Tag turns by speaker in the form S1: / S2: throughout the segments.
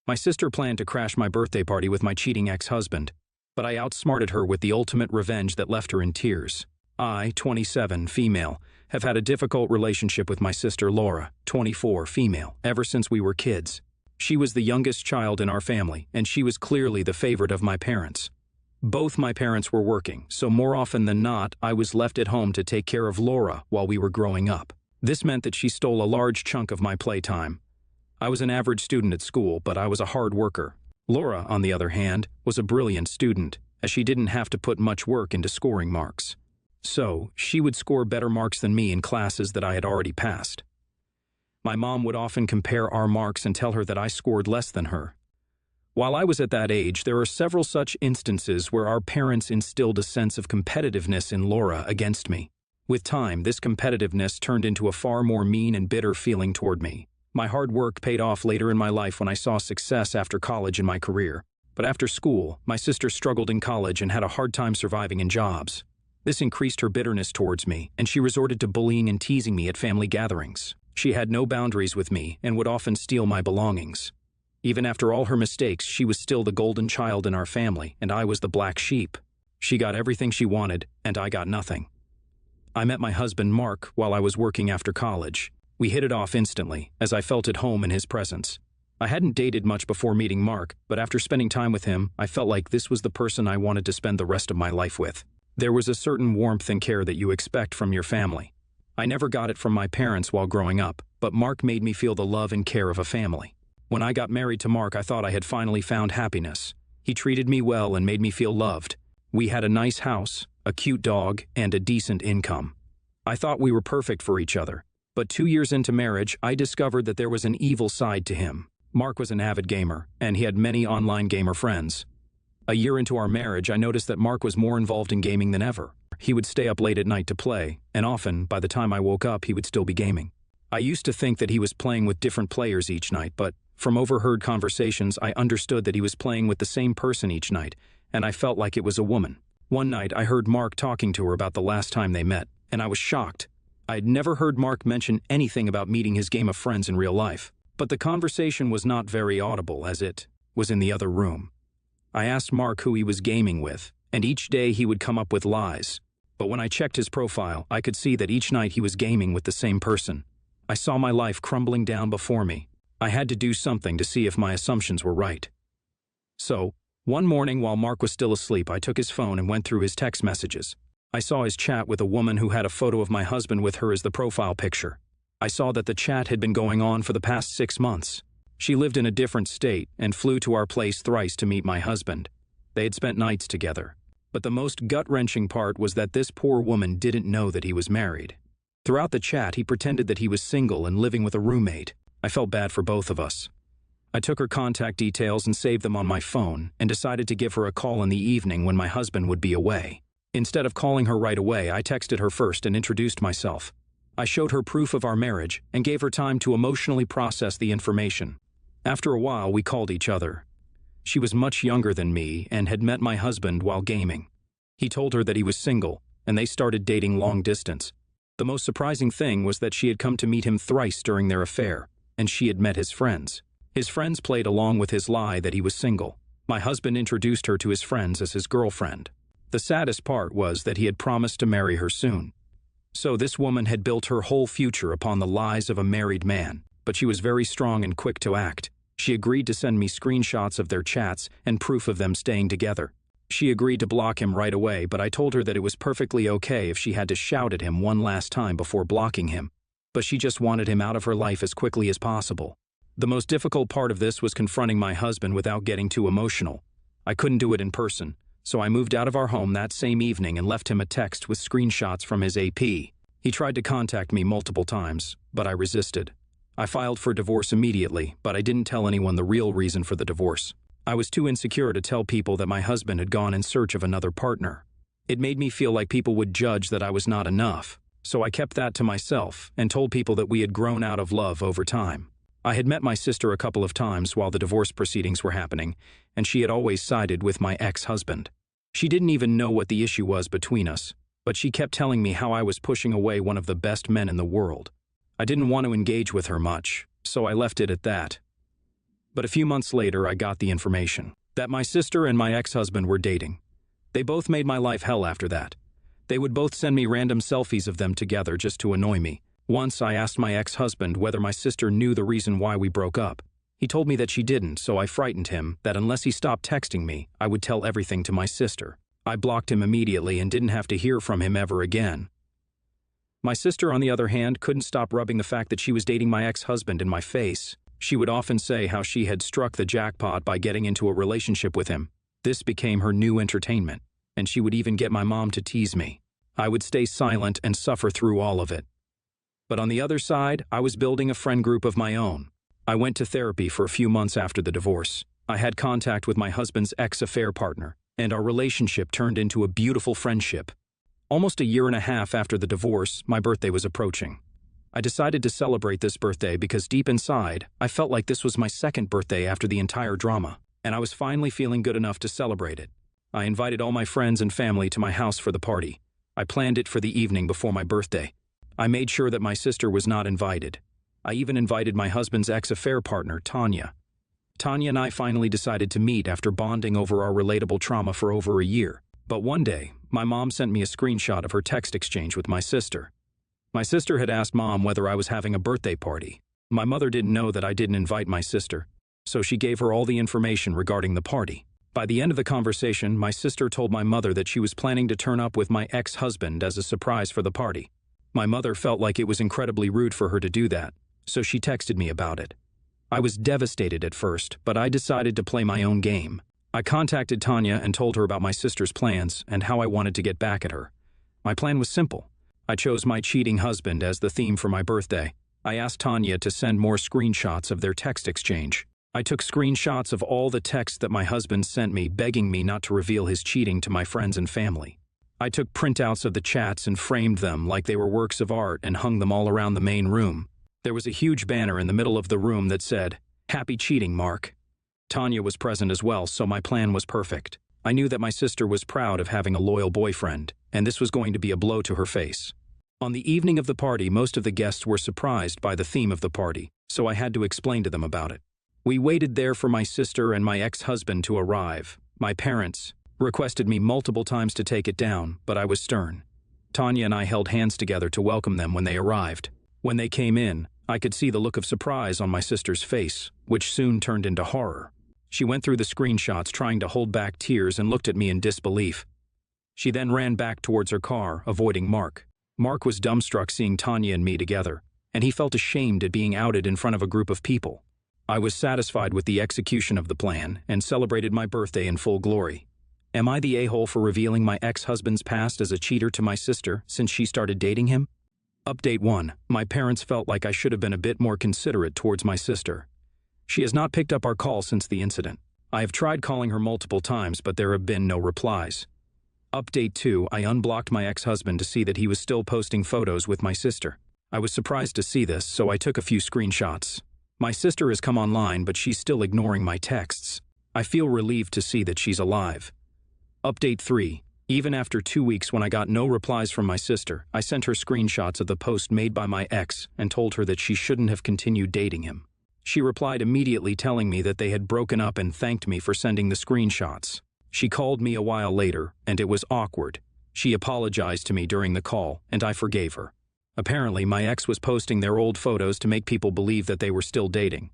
S1: My sister planned to crash my birthday party with my cheating ex-husband, but I outsmarted her with the ultimate revenge that left her in tears. I, 27, female, have had a difficult relationship with my sister Laura, 24, female, ever since we were kids. She was the youngest child in our family, and she was clearly the favorite of my parents. Both my parents were working, so more often than not, I was left at home to take care of Laura while we were growing up. This meant that she stole a large chunk of my playtime. I was an average student at school, but I was a hard worker. Laura, on the other hand, was a brilliant student, as she didn't have to put much work into scoring marks. So, she would score better marks than me in classes that I had already passed. My mom would often compare our marks and tell her that I scored less than her. While I was at that age, there are several such instances where our parents instilled a sense of competitiveness in Laura against me. With time, this competitiveness turned into a far more mean and bitter feeling toward me. My hard work paid off later in my life when I saw success after college in my career. But after school, my sister struggled in college and had a hard time surviving in jobs. This increased her bitterness towards me, and she resorted to bullying and teasing me at family gatherings. She had no boundaries with me and would often steal my belongings. Even after all her mistakes, she was still the golden child in our family, and I was the black sheep. She got everything she wanted, and I got nothing. I met my husband, Mark, while I was working after college. We hit it off instantly, as I felt at home in his presence. I hadn't dated much before meeting Mark, but after spending time with him, I felt like this was the person I wanted to spend the rest of my life with. There was a certain warmth and care that you expect from your family. I never got it from my parents while growing up, but Mark made me feel the love and care of a family. When I got married to Mark, I thought I had finally found happiness. He treated me well and made me feel loved. We had a nice house, a cute dog, and a decent income. I thought we were perfect for each other. But 2 years into marriage, I discovered that there was an evil side to him. Mark was an avid gamer, and he had many online gamer friends. A year into our marriage, I noticed that Mark was more involved in gaming than ever. He would stay up late at night to play, and often, by the time I woke up, he would still be gaming. I used to think that he was playing with different players each night, but from overheard conversations, I understood that he was playing with the same person each night, and I felt like it was a woman. One night, I heard Mark talking to her about the last time they met, and I was shocked. I had never heard Mark mention anything about meeting his game of friends in real life, but the conversation was not very audible as it was in the other room. I asked Mark who he was gaming with, and each day he would come up with lies. But when I checked his profile, I could see that each night he was gaming with the same person. I saw my life crumbling down before me. I had to do something to see if my assumptions were right. So, one morning while Mark was still asleep, I took his phone and went through his text messages. I saw his chat with a woman who had a photo of my husband with her as the profile picture. I saw that the chat had been going on for the past 6 months. She lived in a different state and flew to our place thrice to meet my husband. They had spent nights together. But the most gut-wrenching part was that this poor woman didn't know that he was married. Throughout the chat, he pretended that he was single and living with a roommate. I felt bad for both of us. I took her contact details and saved them on my phone and decided to give her a call in the evening when my husband would be away. Instead of calling her right away, I texted her first and introduced myself. I showed her proof of our marriage and gave her time to emotionally process the information. After a while, we called each other. She was much younger than me and had met my husband while gaming. He told her that he was single, and they started dating long distance. The most surprising thing was that she had come to meet him thrice during their affair, and she had met his friends. His friends played along with his lie that he was single. My husband introduced her to his friends as his girlfriend. The saddest part was that he had promised to marry her soon. So this woman had built her whole future upon the lies of a married man, but she was very strong and quick to act. She agreed to send me screenshots of their chats and proof of them staying together. She agreed to block him right away, but I told her that it was perfectly okay if she had to shout at him one last time before blocking him. But she just wanted him out of her life as quickly as possible. The most difficult part of this was confronting my husband without getting too emotional. I couldn't do it in person, so I moved out of our home that same evening and left him a text with screenshots from his AP. He tried to contact me multiple times, but I resisted. I filed for divorce immediately, but I didn't tell anyone the real reason for the divorce. I was too insecure to tell people that my husband had gone in search of another partner. It made me feel like people would judge that I was not enough, so I kept that to myself and told people that we had grown out of love over time. I had met my sister a couple of times while the divorce proceedings were happening, and she had always sided with my ex-husband. She didn't even know what the issue was between us, but she kept telling me how I was pushing away one of the best men in the world. I didn't want to engage with her much, so I left it at that. But a few months later, I got the information that my sister and my ex-husband were dating. They both made my life hell after that. They would both send me random selfies of them together just to annoy me. Once I asked my ex-husband whether my sister knew the reason why we broke up. He told me that she didn't, so I frightened him that unless he stopped texting me, I would tell everything to my sister. I blocked him immediately and didn't have to hear from him ever again. My sister, on the other hand, couldn't stop rubbing the fact that she was dating my ex-husband in my face. She would often say how she had struck the jackpot by getting into a relationship with him. This became her new entertainment, and she would even get my mom to tease me. I would stay silent and suffer through all of it. But on the other side, I was building a friend group of my own. I went to therapy for a few months after the divorce. I had contact with my husband's ex-affair partner, and our relationship turned into a beautiful friendship. Almost a year and a half after the divorce, my birthday was approaching. I decided to celebrate this birthday because deep inside, I felt like this was my second birthday after the entire drama, and I was finally feeling good enough to celebrate it. I invited all my friends and family to my house for the party. I planned it for the evening before my birthday. I made sure that my sister was not invited. I even invited my husband's ex-affair partner, Tanya. Tanya and I finally decided to meet after bonding over our relatable trauma for over a year. But one day, my mom sent me a screenshot of her text exchange with my sister. My sister had asked Mom whether I was having a birthday party. My mother didn't know that I didn't invite my sister, so she gave her all the information regarding the party. By the end of the conversation, my sister told my mother that she was planning to turn up with my ex-husband as a surprise for the party. My mother felt like it was incredibly rude for her to do that, so she texted me about it. I was devastated at first, but I decided to play my own game. I contacted Tanya and told her about my sister's plans and how I wanted to get back at her. My plan was simple. I chose my cheating husband as the theme for my birthday. I asked Tanya to send more screenshots of their text exchange. I took screenshots of all the texts that my husband sent me, begging me not to reveal his cheating to my friends and family. I took printouts of the chats and framed them like they were works of art and hung them all around the main room. There was a huge banner in the middle of the room that said, "Happy cheating, Mark." Tanya was present as well, so my plan was perfect. I knew that my sister was proud of having a loyal boyfriend, and this was going to be a blow to her face. On the evening of the party, most of the guests were surprised by the theme of the party, so I had to explain to them about it. We waited there for my sister and my ex-husband to arrive. My parents requested me multiple times to take it down, but I was stern. Tanya and I held hands together to welcome them when they arrived. When they came in, I could see the look of surprise on my sister's face, which soon turned into horror. She went through the screenshots trying to hold back tears and looked at me in disbelief. She then ran back towards her car, avoiding Mark. Mark was dumbstruck seeing Tanya and me together, and he felt ashamed at being outed in front of a group of people. I was satisfied with the execution of the plan and celebrated my birthday in full glory. Am I the a-hole for revealing my ex-husband's past as a cheater to my sister since she started dating him? Update 1. My parents felt like I should have been a bit more considerate towards my sister. She has not picked up our call since the incident. I have tried calling her multiple times, but there have been no replies. Update 2. I unblocked my ex-husband to see that he was still posting photos with my sister. I was surprised to see this, so I took a few screenshots. My sister has come online, but she's still ignoring my texts. I feel relieved to see that she's alive. Update 3. Even after 2 weeks when I got no replies from my sister, I sent her screenshots of the post made by my ex and told her that she shouldn't have continued dating him. She replied immediately telling me that they had broken up and thanked me for sending the screenshots. She called me a while later, and it was awkward. She apologized to me during the call, and I forgave her. Apparently, my ex was posting their old photos to make people believe that they were still dating.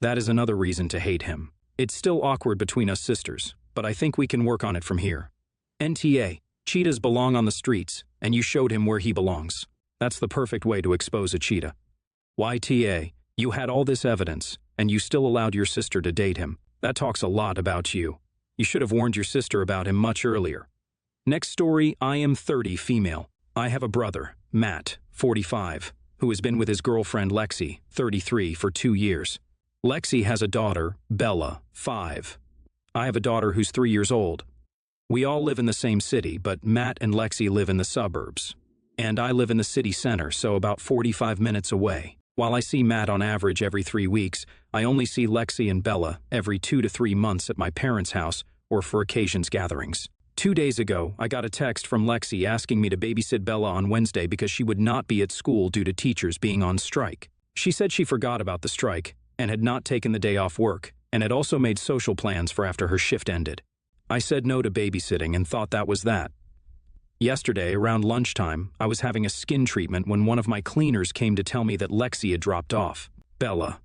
S1: That is another reason to hate him. It's still awkward between us sisters, but I think we can work on it from here. NTA, cheetahs belong on the streets, and you showed him where he belongs. That's the perfect way to expose a cheetah. YTA, you had all this evidence, and you still allowed your sister to date him. That talks a lot about you. You should have warned your sister about him much earlier. Next story, I am 30, female. I have a brother, Matt, 45, who has been with his girlfriend Lexi, 33, for 2 years. Lexi has a daughter, Bella, 5. I have a daughter who's 3 years old. We all live in the same city, but Matt and Lexi live in the suburbs. And I live in the city center, so about 45 minutes away. While I see Matt on average every 3 weeks, I only see Lexi and Bella every 2 to 3 months at my parents' house or for occasions gatherings. 2 days ago, I got a text from Lexi asking me to babysit Bella on Wednesday because she would not be at school due to teachers being on strike. She said she forgot about the strike and had not taken the day off work, and had also made social plans for after her shift ended. I said no to babysitting and thought that was that. Yesterday, around lunchtime, I was having a skin treatment when one of my cleaners came to tell me that Lexi had dropped off. Bella.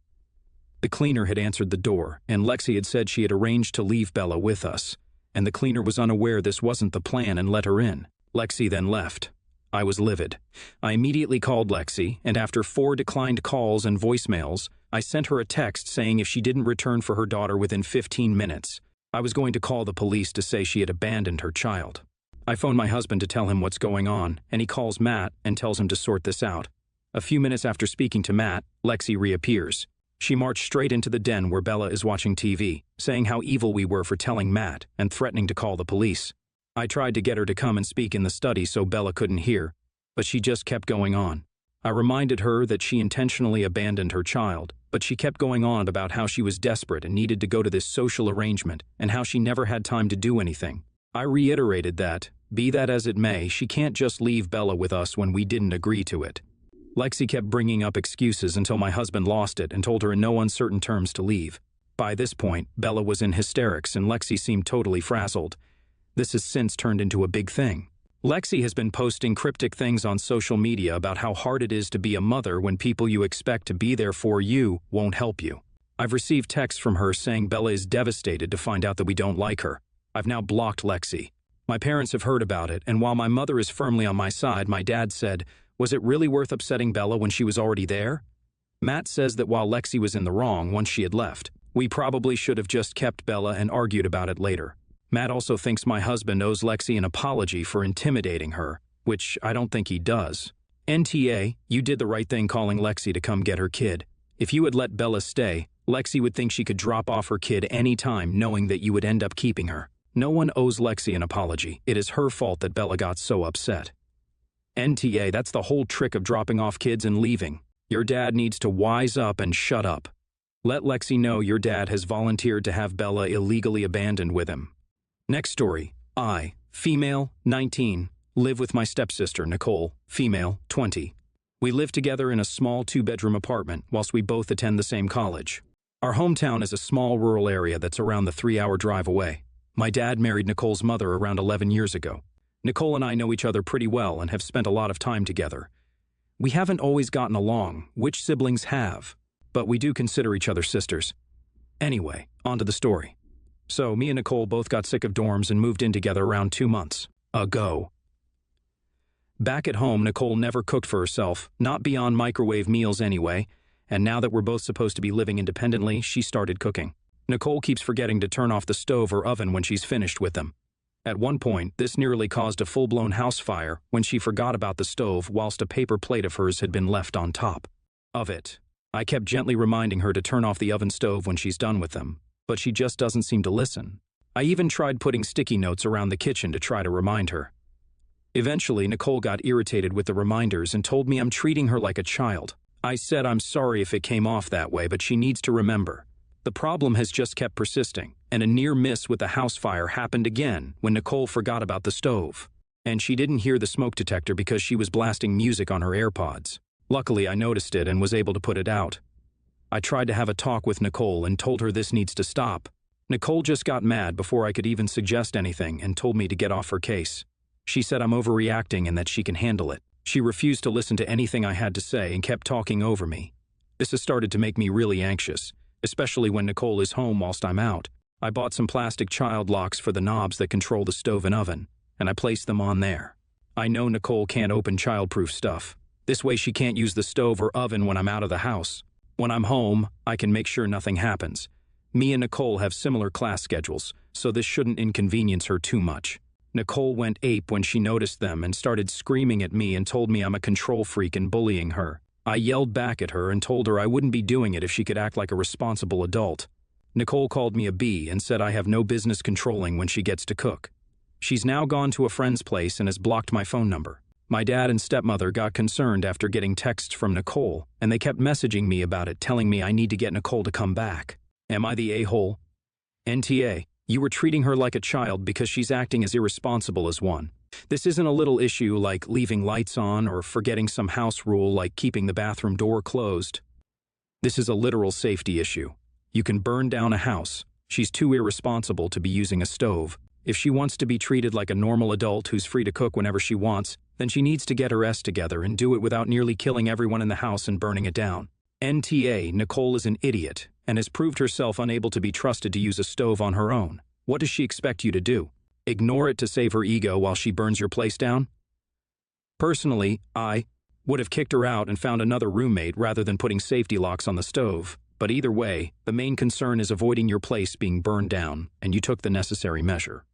S1: The cleaner had answered the door, and Lexi had said she had arranged to leave Bella with us, and the cleaner was unaware this wasn't the plan and let her in. Lexi then left. I was livid. I immediately called Lexi, and after 4 declined calls and voicemails, I sent her a text saying if she didn't return for her daughter within 15 minutes, I was going to call the police to say she had abandoned her child. I phoned my husband to tell him what's going on, and he calls Matt and tells him to sort this out. A few minutes after speaking to Matt, Lexi reappears. She marched straight into the den where Bella is watching TV, saying how evil we were for telling Matt and threatening to call the police. I tried to get her to come and speak in the study so Bella couldn't hear, but she just kept going on. I reminded her that she intentionally abandoned her child, but she kept going on about how she was desperate and needed to go to this social arrangement and how she never had time to do anything. I reiterated that, be that as it may, she can't just leave Bella with us when we didn't agree to it. Lexi kept bringing up excuses until my husband lost it and told her in no uncertain terms to leave. By this point, Bella was in hysterics and Lexi seemed totally frazzled. This has since turned into a big thing. Lexi has been posting cryptic things on social media about how hard it is to be a mother when people you expect to be there for you won't help you. I've received texts from her saying Bella is devastated to find out that we don't like her. I've now blocked Lexi. My parents have heard about it, and while my mother is firmly on my side, my dad said, was it really worth upsetting Bella when she was already there? Matt says that while Lexi was in the wrong once she had left, we probably should have just kept Bella and argued about it later. Matt also thinks my husband owes Lexi an apology for intimidating her, which I don't think he does. NTA, you did the right thing calling Lexi to come get her kid. If you had let Bella stay, Lexi would think she could drop off her kid any time knowing that you would end up keeping her. No one owes Lexi an apology. It is her fault that Bella got so upset. NTA, that's the whole trick of dropping off kids and leaving. Your dad needs to wise up and shut up. Let Lexi know your dad has volunteered to have Bella illegally abandoned with him. Next story. I, female, 19, live with my stepsister, Nicole, female, 20. We live together in a small 2-bedroom apartment whilst we both attend the same college. Our hometown is a small rural area that's around the 3-hour drive away. My dad married Nicole's mother around 11 years ago. Nicole and I know each other pretty well and have spent a lot of time together. We haven't always gotten along, which siblings have, but we do consider each other sisters. Anyway, on to the story. So, me and Nicole both got sick of dorms and moved in together around 2 months ago. Back at home, Nicole never cooked for herself, not beyond microwave meals anyway, and now that we're both supposed to be living independently, she started cooking. Nicole keeps forgetting to turn off the stove or oven when she's finished with them. At one point, this nearly caused a full-blown house fire when she forgot about the stove whilst a paper plate of hers had been left on top of it. I kept gently reminding her to turn off the oven stove when she's done with them, but she just doesn't seem to listen. I even tried putting sticky notes around the kitchen to try to remind her. Eventually, Nicole got irritated with the reminders and told me I'm treating her like a child. I said I'm sorry if it came off that way, but she needs to remember. The problem has just kept persisting, and a near miss with the house fire happened again when Nicole forgot about the stove. And she didn't hear the smoke detector because she was blasting music on her AirPods. Luckily, I noticed it and was able to put it out. I tried to have a talk with Nicole and told her this needs to stop. Nicole just got mad before I could even suggest anything and told me to get off her case. She said I'm overreacting and that she can handle it. She refused to listen to anything I had to say and kept talking over me. This has started to make me really anxious, especially when Nicole is home whilst I'm out. I bought some plastic child locks for the knobs that control the stove and oven, and I placed them on there. I know Nicole can't open child-proof stuff. This way she can't use the stove or oven when I'm out of the house. When I'm home, I can make sure nothing happens. Me and Nicole have similar class schedules, so this shouldn't inconvenience her too much. Nicole went ape when she noticed them and started screaming at me and told me I'm a control freak and bullying her. I yelled back at her and told her I wouldn't be doing it if she could act like a responsible adult. Nicole called me a bee and said I have no business controlling when she gets to cook. She's now gone to a friend's place and has blocked my phone number. My dad and stepmother got concerned after getting texts from Nicole, and they kept messaging me about it, telling me I need to get Nicole to come back. Am I the a-hole? NTA, you were treating her like a child because she's acting as irresponsible as one. This isn't a little issue like leaving lights on or forgetting some house rule like keeping the bathroom door closed. This is a literal safety issue. You can burn down a house. She's too irresponsible to be using a stove. If she wants to be treated like a normal adult who's free to cook whenever she wants, then she needs to get her S together and do it without nearly killing everyone in the house and burning it down. NTA, Nicole is an idiot and has proved herself unable to be trusted to use a stove on her own. What does she expect you to do? Ignore it to save her ego while she burns your place down? Personally, I would have kicked her out and found another roommate rather than putting safety locks on the stove. But either way, the main concern is avoiding your place being burned down, and you took the necessary measure.